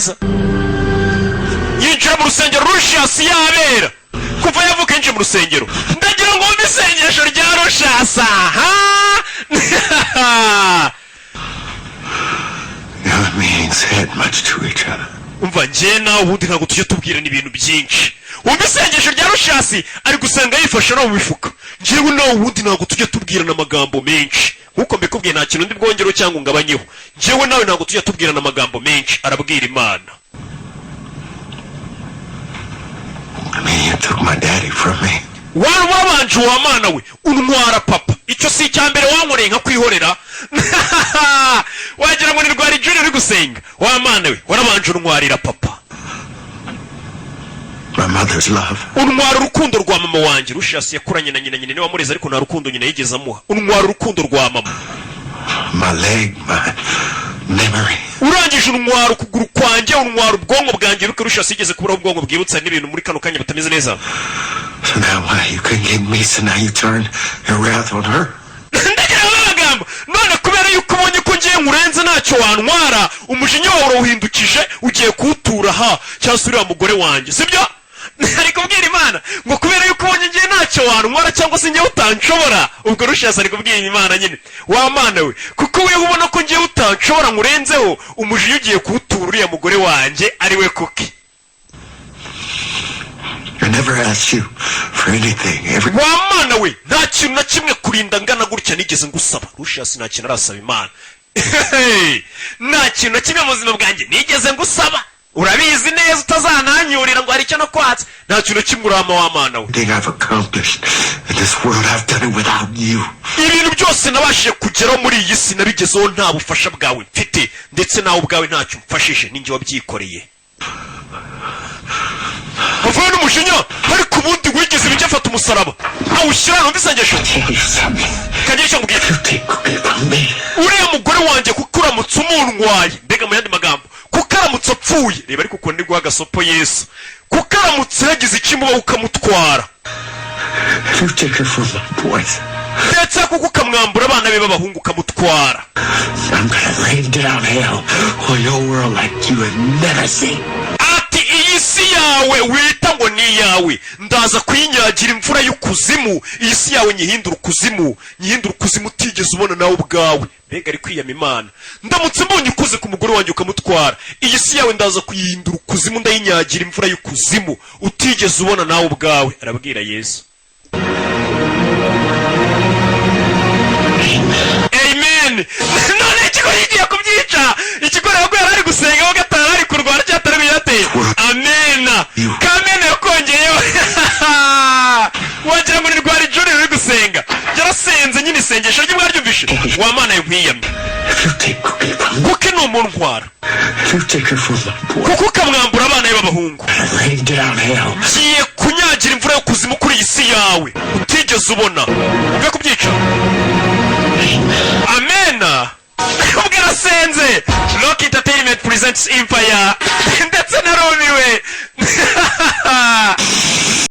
neza yinjira mu rusengero Lucius yabera kuva yavuka yinjira mu rusengero ndagira ngo wumve isengesho rya Lucius Our meetings had much to each other. umva njye nawe ubundi ntabwo tujya tubwirana ibintu byinshi wumva isengesho rya Lucius ari gusanga yifashe no mu mifuka njyewe nawe ubundi ntabwo tujya tubwirana amagambo menshi nkuko mbikubwiye nta kintu ndi bwongero cyangwa ngabanyeho njyewe nawe ntabwo tujya tubwirana amagambo menshi arabwira Imana You took my daddy from me. wabanje wa mana we untwara papa icyo si icyambere wankoreye nka kwihorera wagira ngo ni rwari juri uri gusenga wa mana we warabanje untwarira papa My mother's love. untwara urukundo rwa mama wanjye Lucius yakuranye na nyina niwe wamureze ariko nta rukundo nyina yigeze amuha untwara urukundo rwa mama My leg, my memory. urangije untwara ukuguru kwanjye untwara ubwonko bwanjye ruke Lucius yigeze kuburaho ubwonko bwibutsa n'ibintu muri kano kanya batameze neza So now why you couldn't get me, so now you turn your wrath on her? ndagira amagambo none kubera yuko ubonye ko ngiye nkurenze ntacyo wantwara umujinya wawe urawuhindukije ugiye kuwutura cyangwa se uriya mugore wanjye sibyo ari kubwira Imana ngo kubera yuko ubonye ngiye ntacyo wantwara cyangwa se ngiye utanshobora ubwo Lucius ari kubwira Imana nyine wa mana we kuko we ubona ko ngiye utanshobora nkurenzeho umujinya ugiye kuwutura uriya mugore wanjye ari we kuki I never asked you for anything. wa mana we nta kintu na kimwe kurinda ngana gutya nigeze ngusaba Lucius nta kintu arasaba Imana nta kintu na kimwe mu buzima bwanjye nigeze ngusaba urabizi neza utazananyurira ngo hari icyo no kwatsa nta kintu kimwe urama wa mana we Everything I've accomplished in this world, I've done it without you. ibintu byose nabashije kugeraho muri iyi si nabigezeho nta bufasha bwawe mfite ndetse nawe ubwawe ntacyo umfashije ninjye wabyikoreye uvuye n'umujinya ariko ubundi wigeze ibijya afata umusaraba awushyira numva isengesho kagira icyo mbwira uriya mugore wanjye kuko uramutse umuntwaye mbega mu yandi magambo kuko aramutse apfuye reba ariko ukuntu ndi guha agasopo Yesu kuko aramutse yagize ikimuba ukamutwara ndetse kuko ukamwambura abana be b'abahungu ukamutwara ati iyi si yawe wita ngo ni iyawe ndaza kuyinyagira imvura y'ukuzimu iyi si yawe nyihindura ukuzimu utigeze ubona nawe ubwawe mbega ari kwiyama Imana ndamutse mbonye ukuze ku mugore wanjye ukamutwara iyi si yawe ndaza kuyihindura ukuzimu ndayinyagira imvura y'ukuzimu utigeze ubona nawe ubwawe arabwira Yesu Amen. None ikigo yigiye kubyica ikigo nabwo yari ari gusenga gatanu ari kurwara cyatari biyateye amen kamene yakongeyeho wagira ngo ni rwari juri uri gusenga yarasenze nyine isengesho ry'umwaryumvishe wa mana y'ukwiyamye kuko ni umuntwara kuko ukamwambura abana be b'abahungu ngiye kunyagira imvura yo kuzimu kuri iyi si yawe utigeze ubona uve kubyica amen ubwo arasenze Rock Entertainment presents Empire